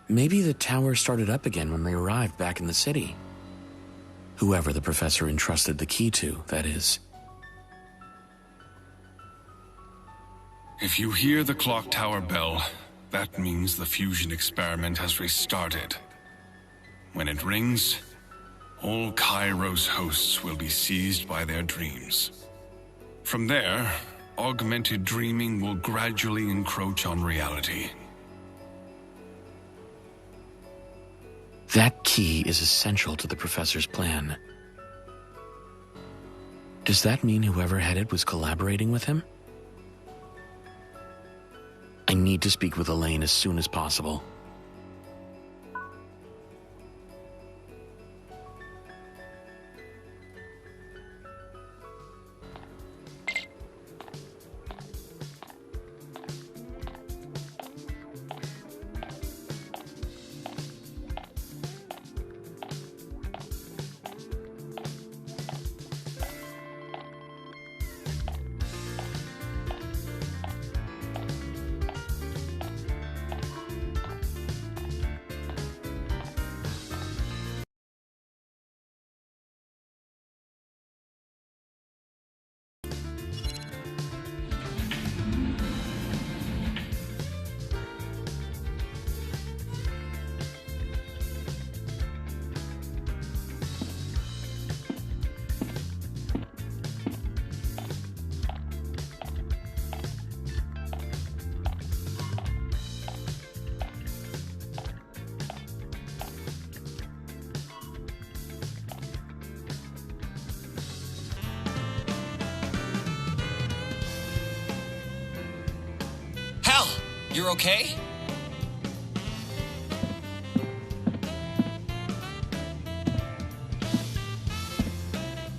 Maybe the tower started up again when they arrived back in the city. Whoever the professor entrusted the key to, that is. If you hear the clock tower bell, that means the fusion experiment has restarted. When it rings, all Cairo's hosts will be seized by their dreams. From there, augmented dreaming will gradually encroach on reality. That key is essential to the professor's plan. Does that mean whoever had it was collaborating with him? I need to speak with Elaine as soon as possible. You're okay?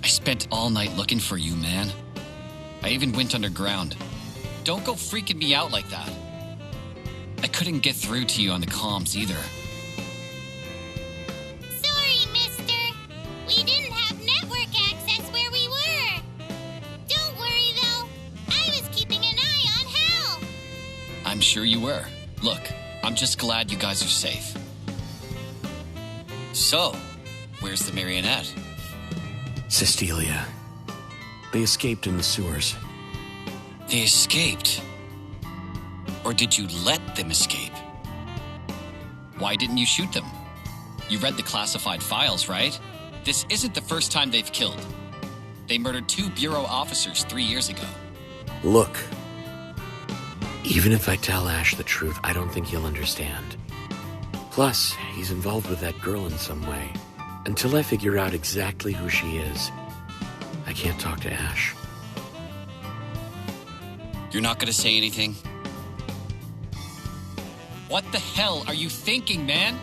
I spent all night looking for you, man. I even went underground. Don't go freaking me out like that. I couldn't get through to you on the comms either. Sorry, mister. We didn't have network access where we were. Don't worry, though. I was keeping an eye on Hal. I'm sure you were. Look, I'm just glad you guys are safe. So, where's the marionette? Cecilia. They escaped in the sewers. They escaped? Or did you let them escape? Why didn't you shoot them? You read the classified files, right? This isn't the first time they've killed. They murdered 2 Bureau officers 3 years ago. Look. Even if I tell Ash the truth, I don't think he'll understand. Plus, he's involved with that girl in some way. Until I figure out exactly who she is, I can't talk to Ash. You're not gonna say anything? What the hell are you thinking, man?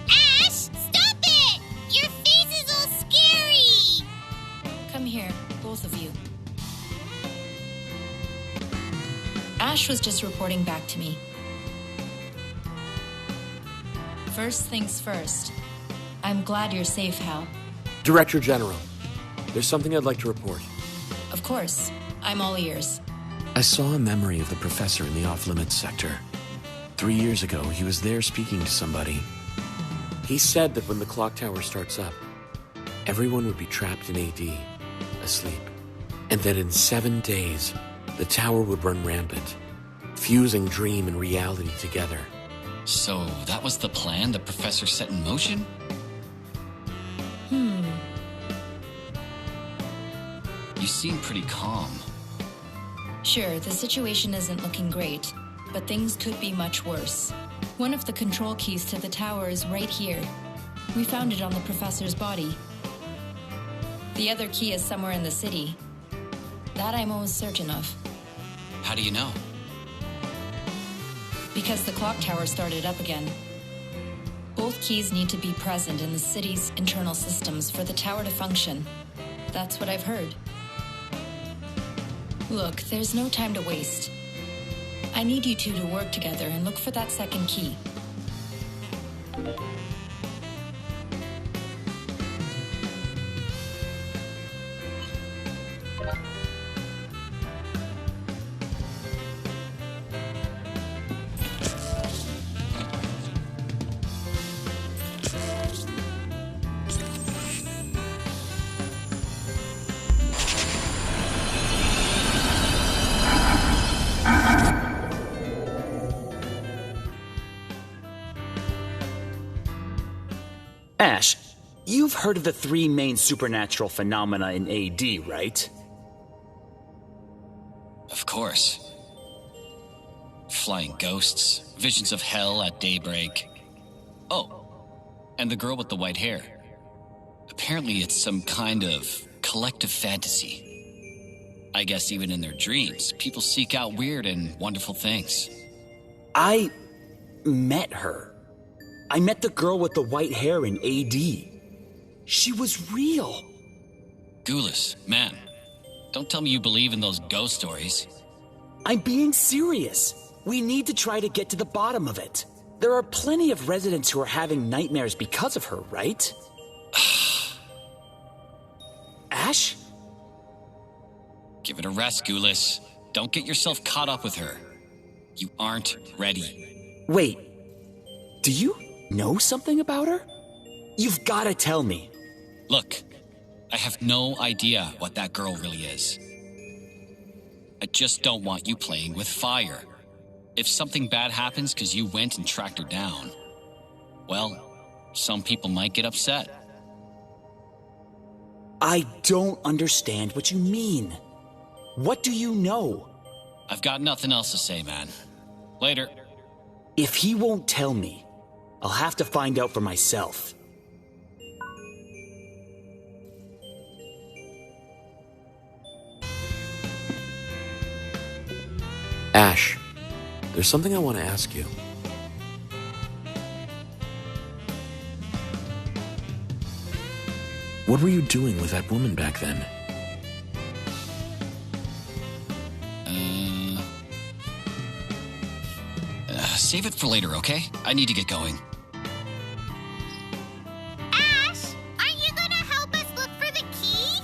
Ash, stop it! Your face is all scary! Come here, both of you. Ash was just reporting back to me. First things first. I'm glad you're safe, Hal. Director General, there's something I'd like to report. Of course. I'm all ears. I saw a memory of the professor in the off-limits sector. 3 years ago, he was there speaking to somebody. He said that when the clock tower starts up, everyone would be trapped in AD, asleep. And that in 7 days, the tower would run rampant, fusing dream and reality together. So that was the plan the professor set in motion? You seem pretty calm. Sure, the situation isn't looking great, but things could be much worse. One of the control keys to the tower is right here. We found it on the professor's body. The other key is somewhere in the city. That I'm almost certain of. How do you know? Because the clock tower started up again. Both keys need to be present in the city's internal systems for the tower to function. That's what I've heard. Look, there's no time to waste. I need you two to work together and look for that second key. You've heard of the three main supernatural phenomena in AD, right? Of course. Flying ghosts, visions of hell at daybreak. Oh, and the girl with the white hair. Apparently it's some kind of collective fantasy. I guess even in their dreams, people seek out weird and wonderful things. I met her. I met the girl with the white hair in AD. She was real. Gulas, man, don't tell me you believe in those ghost stories. I'm being serious. We need to try to get to the bottom of it. There are plenty of residents who are having nightmares because of her, right? Ash? Give it a rest, Gulas. Don't get yourself caught up with her. You aren't ready. Wait, do you know something about her? You've got to tell me. Look, I have no idea what that girl really is. I just don't want you playing with fire. If something bad happens because you went and tracked her down, well, some people might get upset. I don't understand what you mean. What do you know? I've got nothing else to say, man. Later. If he won't tell me, I'll have to find out for myself. Ash, there's something I want to ask you. What were you doing with that woman back then? Save it for later, okay? I need to get going. Ash, aren't you gonna help us look for the key?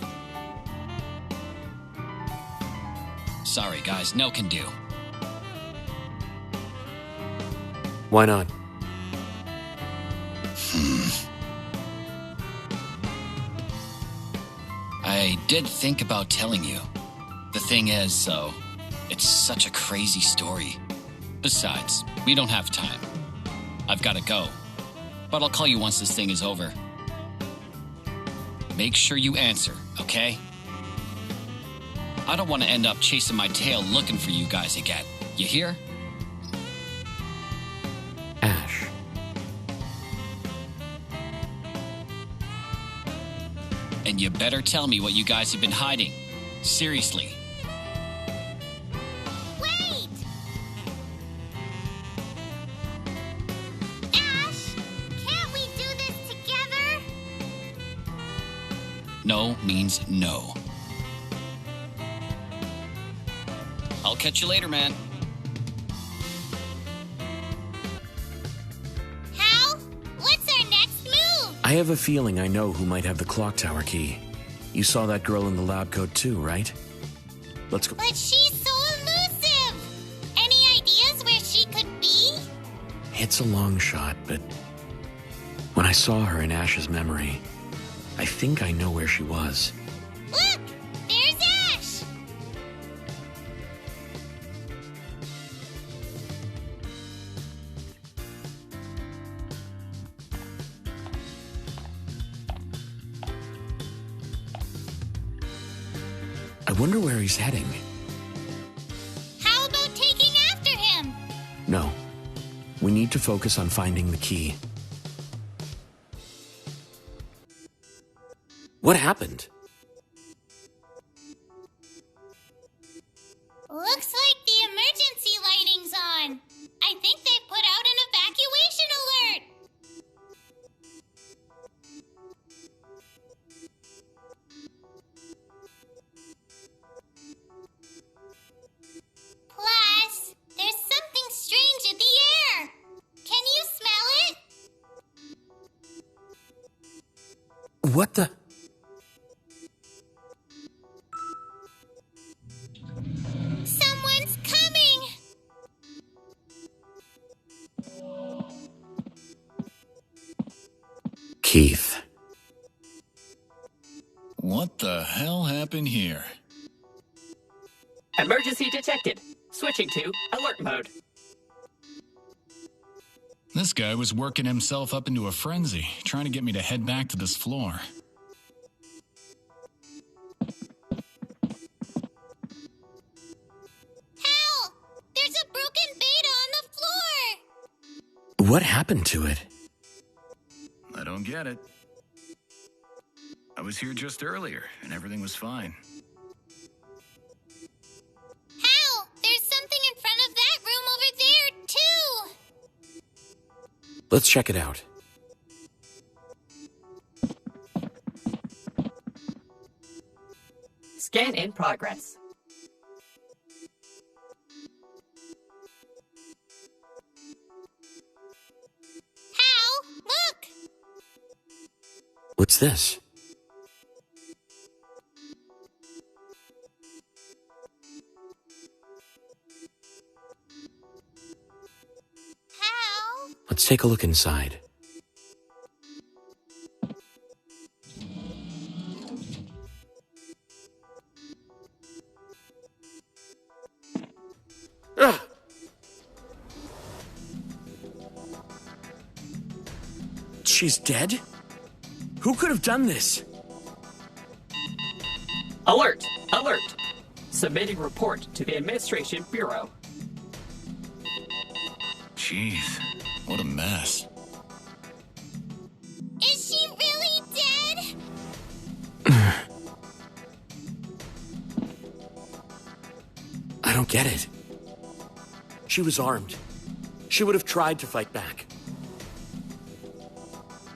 Sorry, guys, no can do. Why not? I did think about telling you. The thing is, though, it's such a crazy story. Besides, we don't have time. I've got to go. But I'll call you once this thing is over. Make sure you answer, okay? I don't want to end up chasing my tail looking for you guys again. You hear? Ash. And you better tell me what you guys have been hiding. Seriously. Wait! Ash, can't we do this together? No means no. I'll catch you later, man. Hal, what's our next move? I have a feeling I know who might have the clock tower key. You saw that girl in the lab coat too, right? Let's go. But she's so elusive. Any ideas where she could be? It's a long shot, but when I saw her in Ash's memory, I think I know where she was. Look, there's Ash. I wonder where he's heading. How about taking after him? No. We need to focus on finding the key. What happened? Looks like the emergency lighting's on. I think they put out an evacuation alert. Plus, there's something strange in the air. Can you smell it? What the? Someone's coming. Keith. What the hell happened here? Emergency detected. Switching to alert mode. This guy was working himself up into a frenzy, trying to get me to head back to this floor. Hal! There's a broken beta on the floor! What happened to it? I don't get it. I was here just earlier, and everything was fine. Hal! There's something in front of that room over there, too! Let's check it out. Scan in progress. Hal, look! What's this? Hal? Let's take a look inside. Ugh. She's dead? Who could have done this? Alert! Alert! Submitting report to the Administration Bureau. Jeez, what a mess. Is she really dead? I don't get it. She was armed. She would have tried to fight back.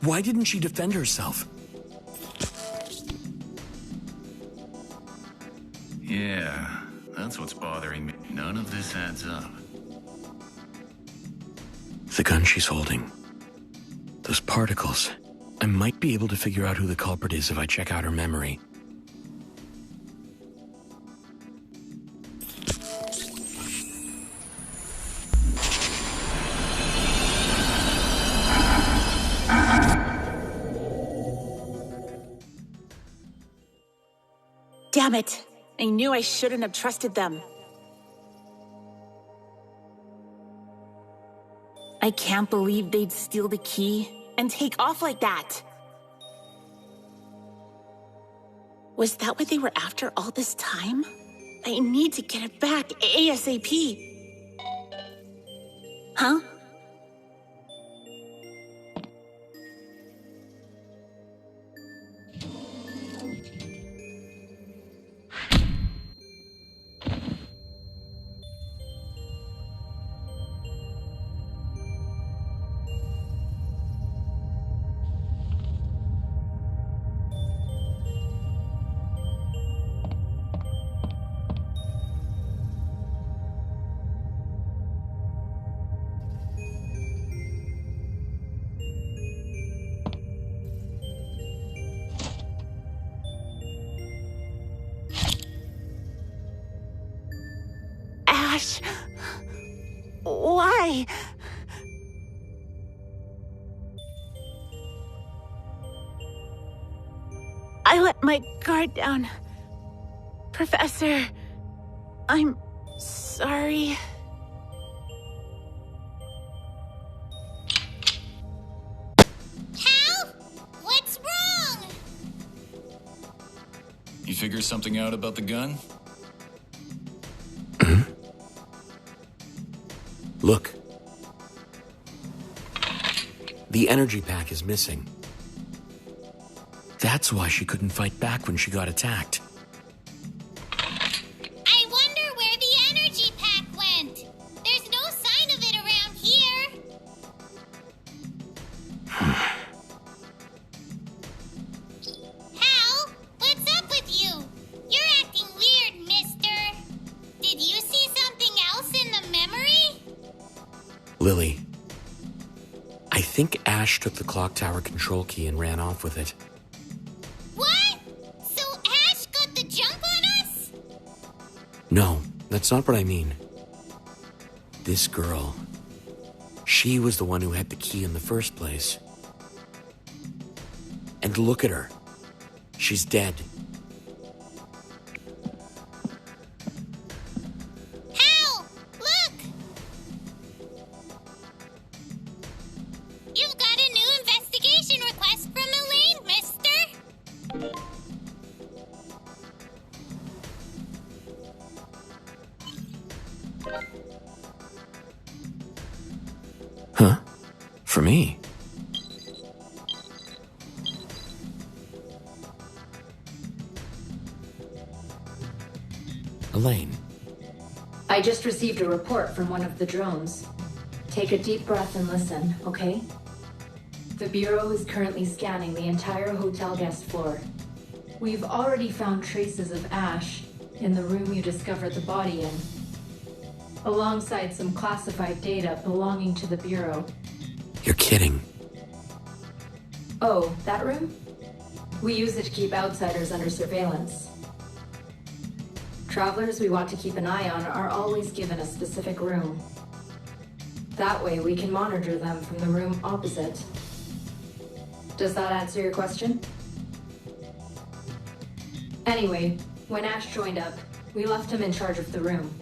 Why didn't she defend herself? Yeah, that's what's bothering me. None of this adds up. The gun she's holding. Those particles. I might be able to figure out who the culprit is if I check out her memory. Damn it! I knew I shouldn't have trusted them. I can't believe they'd steal the key and take off like that. Was that what they were after all this time? I need to get it back ASAP. Huh? Ash, why? I let my guard down. Professor, I'm sorry. Hal? What's wrong? You figure something out about the gun? Look. The energy pack is missing. That's why she couldn't fight back when she got attacked. I wonder where the energy pack went. There's no sign of it around here. Hal, what's up with you? You're acting weird, mister. Did you see something else in the memory? Lily, I think Ash took the clock tower control key and ran off with it. What? So Ash got the jump on us? No, that's not what I mean. This girl, she was the one who had the key in the first place. And look at her. She's dead. Hal, look! Elaine. I just received a report from one of the drones. Take a deep breath and listen, okay? The Bureau is currently scanning the entire hotel guest floor. We've already found traces of ash in the room you discovered the body in, alongside some classified data belonging to the Bureau. You're kidding. Oh, that room? We use it to keep outsiders under surveillance. Travelers we want to keep an eye on are always given a specific room. That way we can monitor them from the room opposite. Does that answer your question? Anyway, when Ash joined up, we left him in charge of the room.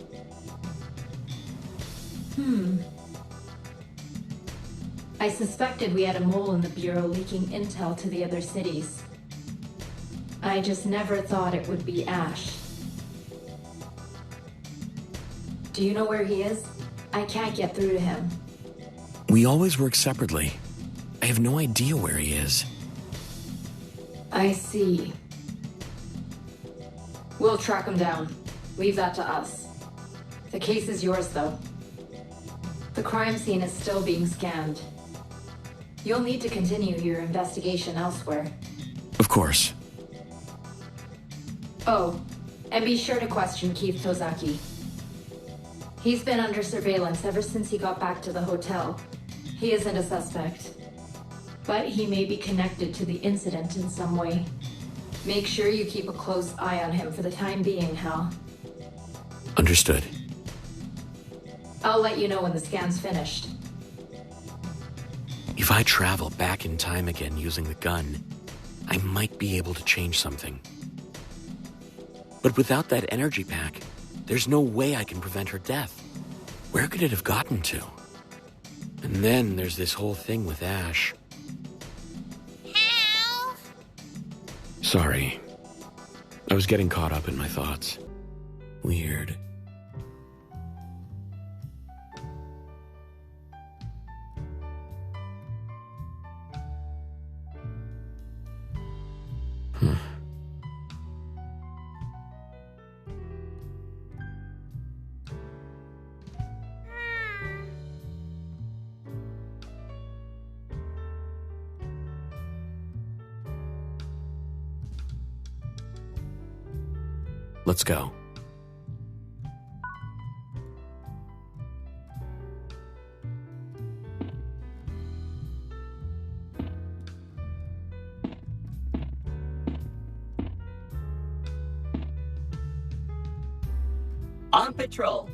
I suspected we had a mole in the Bureau leaking intel to the other cities. I just never thought it would be Ash. Do you know where he is? I can't get through to him. We always work separately. I have no idea where he is. I see. We'll track him down. Leave that to us. The case is yours, though. The crime scene is still being scanned. You'll need to continue your investigation elsewhere. Of course. Oh, and be sure to question Keith Tozaki. He's been under surveillance ever since he got back to the hotel. He isn't a suspect, but he may be connected to the incident in some way. Make sure you keep a close eye on him for the time being, Hal. Understood. I'll let you know when the scan's finished. If I travel back in time again using the gun, I might be able to change something. But without that energy pack, there's no way I can prevent her death. Where could it have gotten to? And then there's this whole thing with Ash. Hal? Sorry. I was getting caught up in my thoughts. Weird. Let's go. On patrol.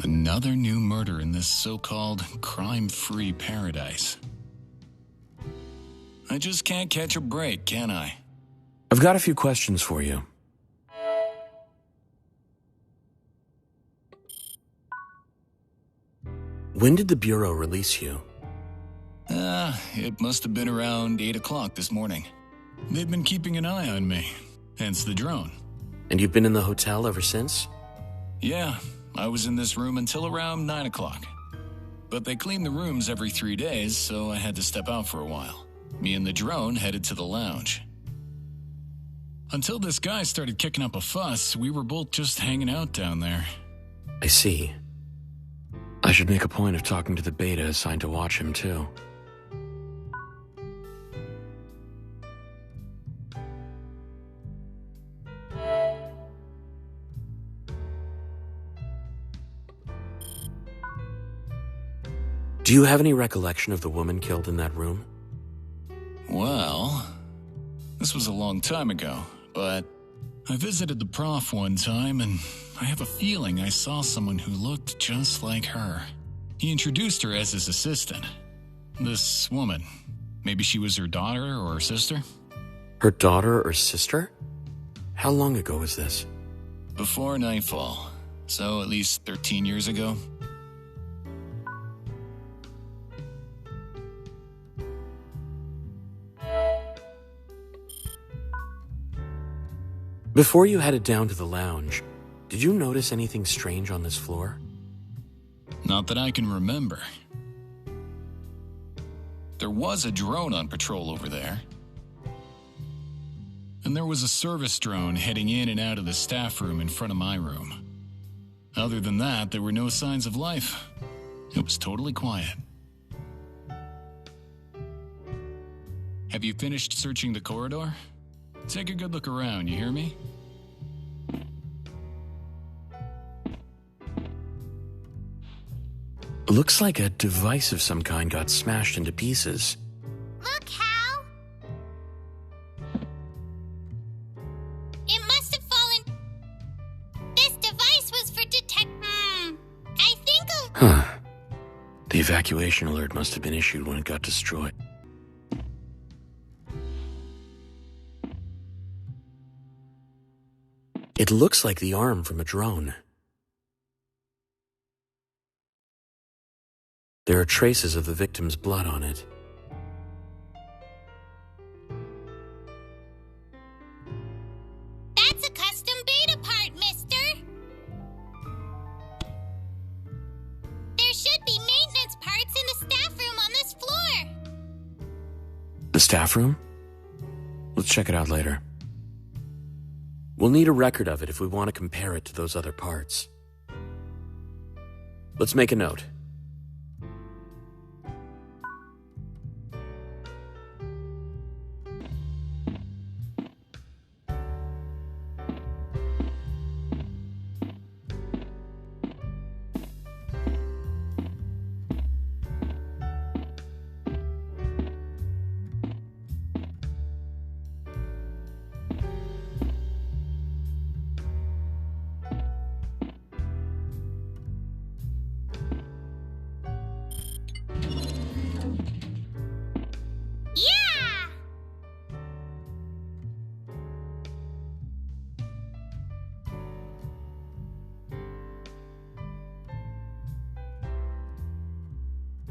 Another new murder in this so-called crime-free paradise. I just can't catch a break, can I? I've got a few questions for you. When did the Bureau release you? It must have been around 8 o'clock this morning. They've been keeping an eye on me, hence the drone. And you've been in the hotel ever since? Yeah, I was in this room until around 9 o'clock. But they clean the rooms every 3 days, so I had to step out for a while. Me and the drone headed to the lounge. Until this guy started kicking up a fuss, we were both just hanging out down there. I see. I should make a point of talking to the beta assigned to watch him, too. Do you have any recollection of the woman killed in that room? Well, this was a long time ago, but I visited the prof one time and I have a feeling I saw someone who looked just like her. He introduced her as his assistant. This woman. Maybe she was her daughter or her sister? Her daughter or sister? How long ago was this? Before nightfall, so at least 13 years ago. Before you headed down to the lounge, did you notice anything strange on this floor? Not that I can remember. There was a drone on patrol over there. And there was a service drone heading in and out of the staff room in front of my room. Other than that, there were no signs of life. It was totally quiet. Have you finished searching the corridor? Take a good look around, you hear me? Looks like a device of some kind got smashed into pieces. Look, Hal. It must have fallen. This device was for I think Huh. The evacuation alert must have been issued when it got destroyed. It looks like the arm from a drone. There are traces of the victim's blood on it. That's a custom beta part, mister. There should be maintenance parts in the staff room on this floor. The staff room? Let's check it out later. We'll need a record of it if we want to compare it to those other parts. Let's make a note. Yeah!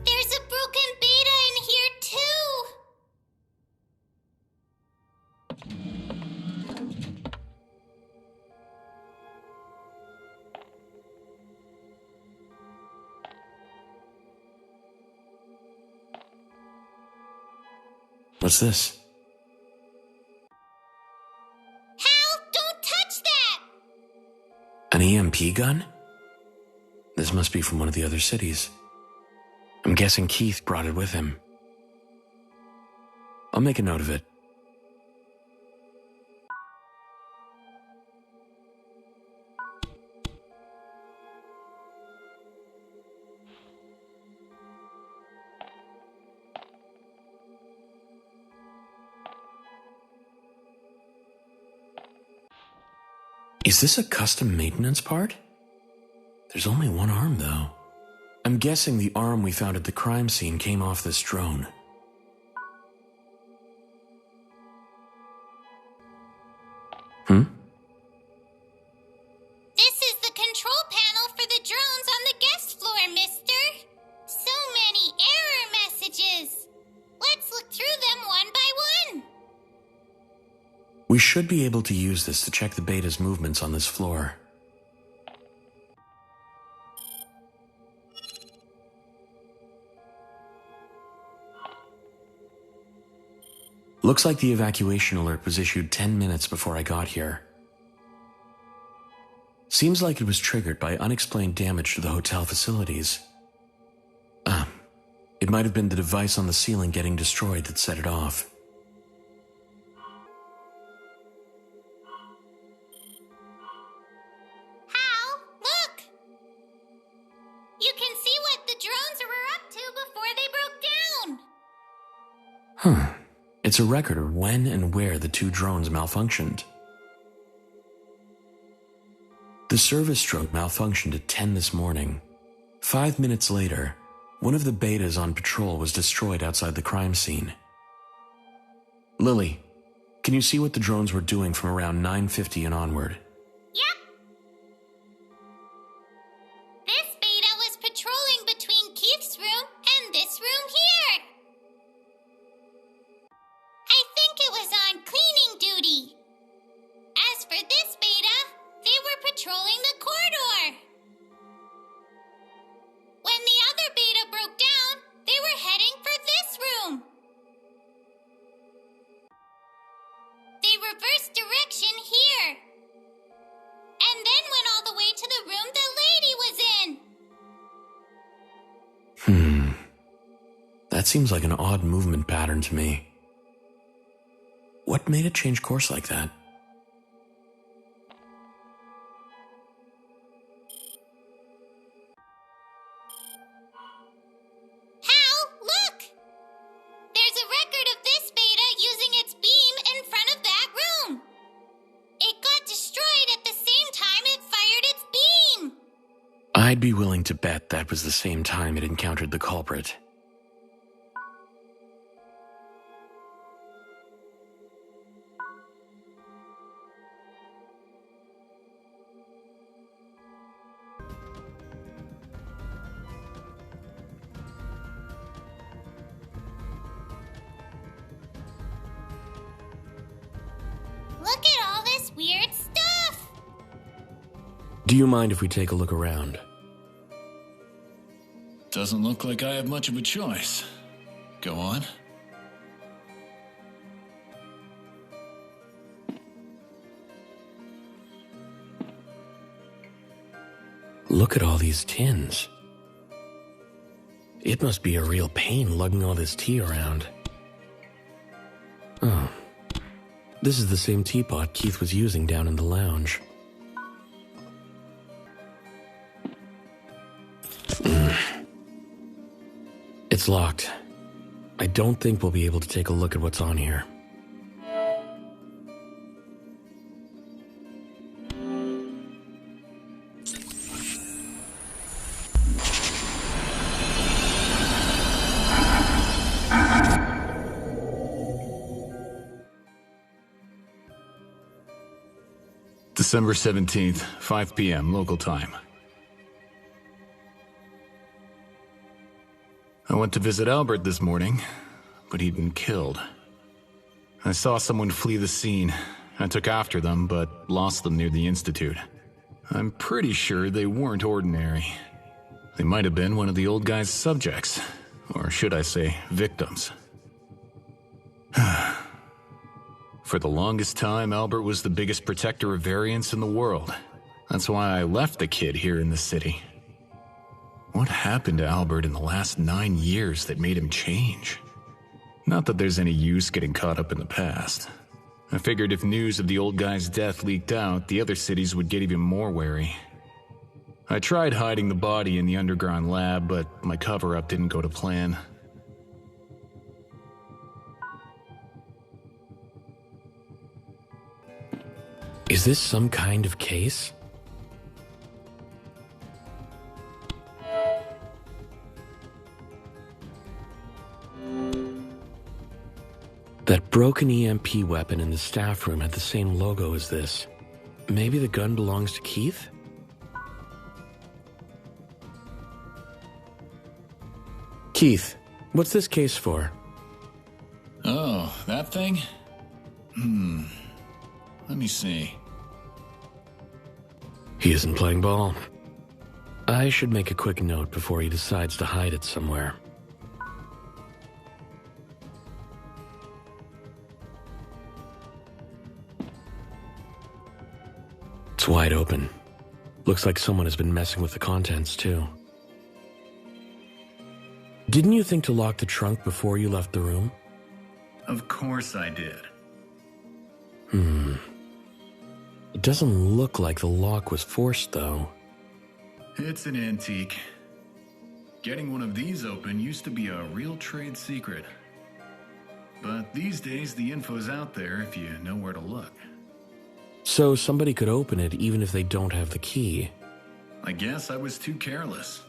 There's a broken beta in here, too! What's this? Hal, don't touch that! An EMP gun? This must be from one of the other cities. I'm guessing Keith brought it with him. I'll make a note of it. Is this a custom maintenance part? There's only one arm, though. I'm guessing the arm we found at the crime scene came off this drone. This is the control panel for the drones on the guest floor, mister. So many error messages. Let's look through them one by one. We should be able to use this to check the beta's movements on this floor. Looks like the evacuation alert was issued 10 minutes before I got here. Seems like it was triggered by unexplained damage to the hotel facilities. It might have been the device on the ceiling getting destroyed that set it off. Hal, look! You can see what the drones were up to before they broke down. It's a record of when and where the two drones malfunctioned. The service drone malfunctioned at 10 this morning. 5 minutes later, one of the betas on patrol was destroyed outside the crime scene. Lily, can you see what the drones were doing from around 9:50 and onward? Yep. This beta was patrolling between Keith's room and this room here. I think it was on cleaning duty. As for this beta, they were patrolling the corridor. When the other beta broke down, they were heading for this room. seems like an odd movement pattern to me. What made it change course like that? Hal, look! There's a record of this beta using its beam in front of that room. It got destroyed at the same time it fired its beam. I'd be willing to bet that was the same time it encountered the culprit. Look at all this weird stuff. Do you mind if we take a look around? Doesn't look like I have much of a choice. Go on. Look at all these tins. It must be a real pain lugging all this tea around. Oh. This is the same teapot Keith was using down in the lounge. It's locked. I don't think we'll be able to take a look at what's on here. December 17th, 5 p.m. local time. I went to visit Albert this morning, but he'd been killed. I saw someone flee the scene. I took after them, but lost them near the Institute. I'm pretty sure they weren't ordinary. They might have been one of the old guy's subjects, or should I say, victims. For the longest time, Albert was the biggest protector of variants in the world. That's why I left the kid here in the city. What happened to Albert in the last 9 years that made him change? Not that there's any use getting caught up in the past. I figured if news of the old guy's death leaked out, the other cities would get even more wary. I tried hiding the body in the underground lab, but my cover-up didn't go to plan. Is this some kind of case? That broken EMP weapon in the staff room had the same logo as this. Maybe the gun belongs to Keith? Keith, what's this case for? Oh, that thing? Let me see. He isn't playing ball. I should make a quick note before he decides to hide it somewhere. It's wide open. Looks like someone has been messing with the contents, too. Didn't you think to lock the trunk before you left the room? Of course I did. It doesn't look like the lock was forced, though. It's an antique. Getting one of these open used to be a real trade secret. But these days, the info's out there if you know where to look. So somebody could open it even if they don't have the key. I guess I was too careless.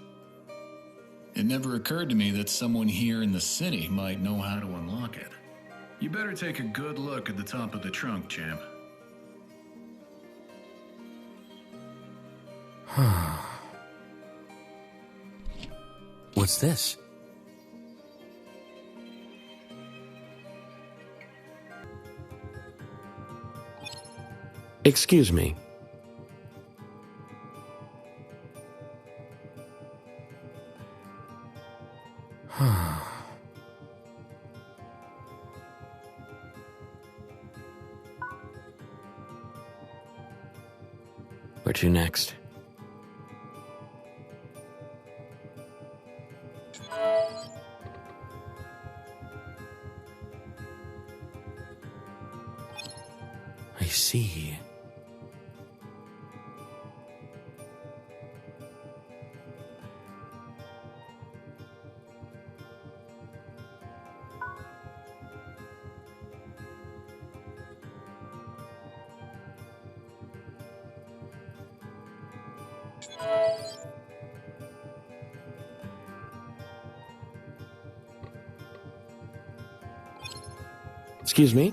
It never occurred to me that someone here in the city might know how to unlock it. You better take a good look at the top of the trunk, champ. What's this? Excuse me. Where to next? I see. Excuse me?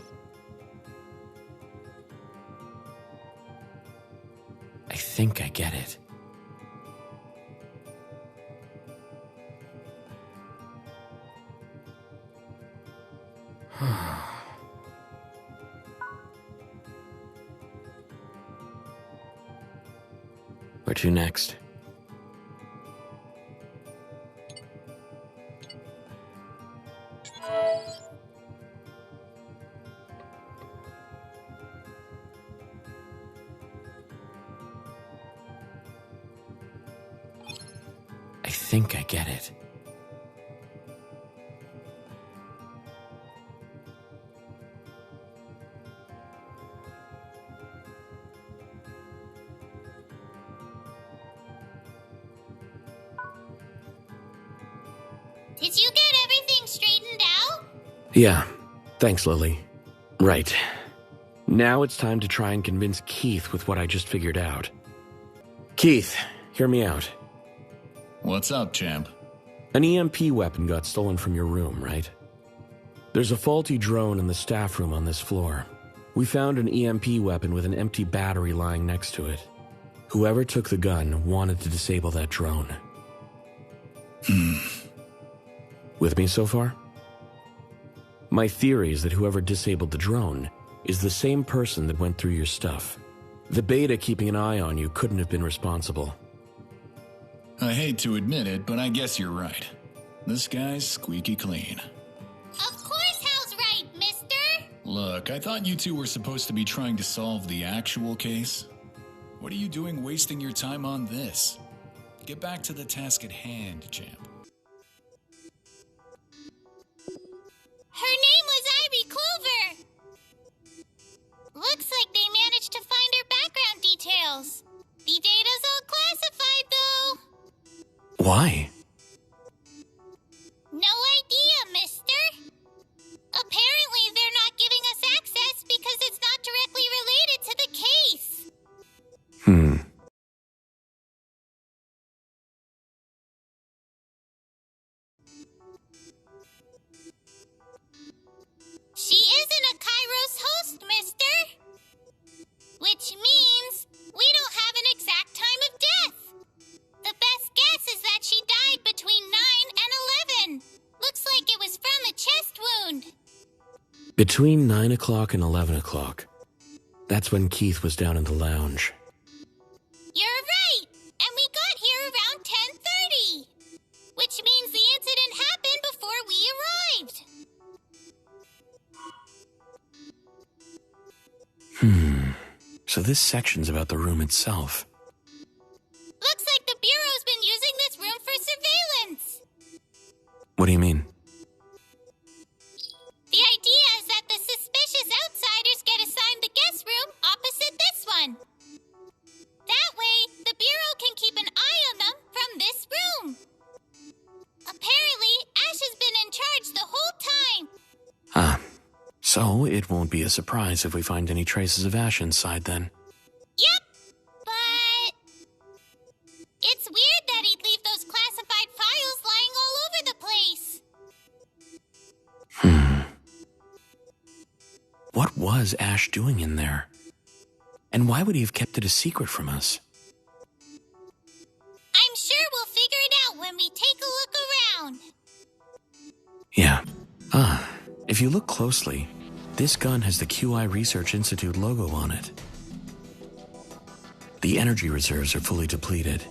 I think I get it. Where to next? I think I get it. Did you get everything straightened out? Yeah, thanks, Lily. Right. Now it's time to try and convince Keith with what I just figured out. Keith, hear me out. What's up, champ? An EMP weapon got stolen from your room, right? There's a faulty drone in the staff room on this floor. We found an EMP weapon with an empty battery lying next to it. Whoever took the gun wanted to disable that drone. With me so far? My theory is that whoever disabled the drone is the same person that went through your stuff. The beta keeping an eye on you couldn't have been responsible. I hate to admit it, but I guess you're right. This guy's squeaky clean. Of course Hal's right, mister! Look, I thought you two were supposed to be trying to solve the actual case. What are you doing wasting your time on this? Get back to the task at hand, champ. Her name was Ivy Clover! Looks like they managed to find her background details. The data's all classified, though. Why? No idea, mister. Apparently they're not giving us access because it's not directly related to the case. She isn't a Kairos host, mister. Which means we don't have an exact time of death. The best guess is that she died between 9 and 11. Looks like it was from a chest wound. Between 9 o'clock and 11 o'clock. That's when Keith was down in the lounge. You're right, and we got here around 10:30. Which means the incident happened before we arrived. So this section's about the room itself. Looks like the Bureau's been using this room for surveillance. What do you mean? The idea is that the suspicious outsiders get assigned the guest room opposite this one. That way, the Bureau can keep an eye on them from this room. Apparently, Ash has been in charge the whole time. So it won't be a surprise if we find any traces of Ash inside then. Yep, but it's weird that he'd leave those classified files lying all over the place. What was Ash doing in there? And why would he have kept it a secret from us? I'm sure we'll figure it out when we take a look around. Yeah. If you look closely, this gun has the QI Research Institute logo on it. The energy reserves are fully depleted.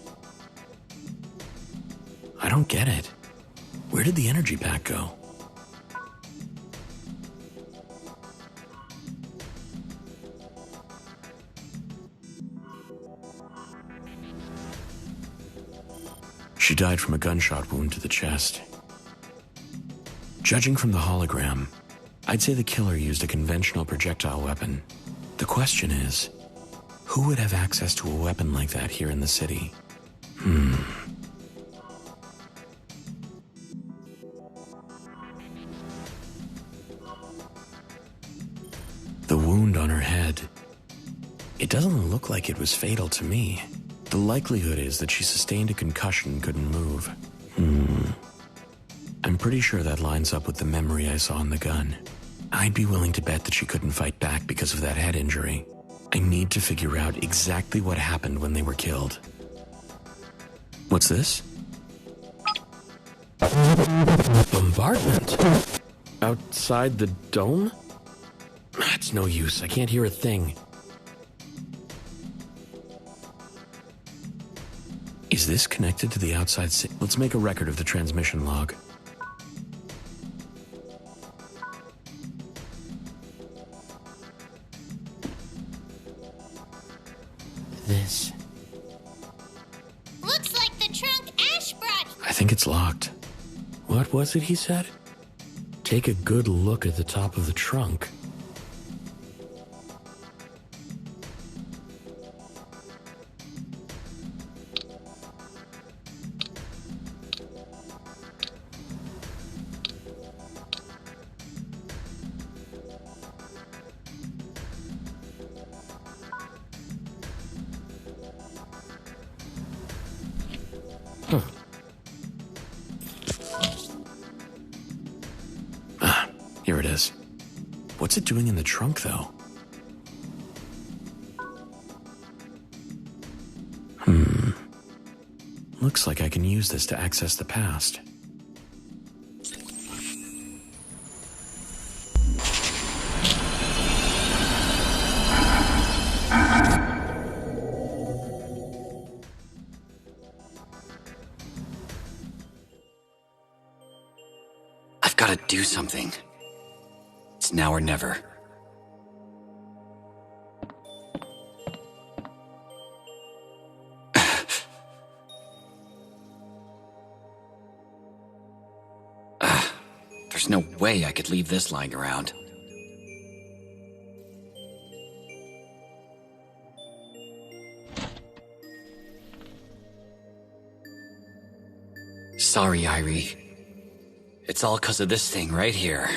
I don't get it. Where did the energy pack go? She died from a gunshot wound to the chest. Judging from the hologram, I'd say the killer used a conventional projectile weapon, The question is, who would have access to a weapon like that here in the city? The wound on her head. It doesn't look like it was fatal to me. The likelihood is that she sustained a concussion and couldn't move. I'm pretty sure that lines up with the memory I saw in the gun. I'd be willing to bet that she couldn't fight back because of that head injury. I need to figure out exactly what happened when they were killed. What's this? Bombardment? Outside the dome? It's no use. I can't hear a thing. Is this connected to the outside Let's make a record of the transmission log. This. Looks like the trunk Ash brought. I think it's locked. What was it he said? Take a good look at the top of the trunk. Here it is. What's it doing in the trunk, though? Looks like I can use this to access the past. I've got to do something. It's now or never. There's no way I could leave this lying around. Sorry, Irie. It's all 'cause of this thing right here.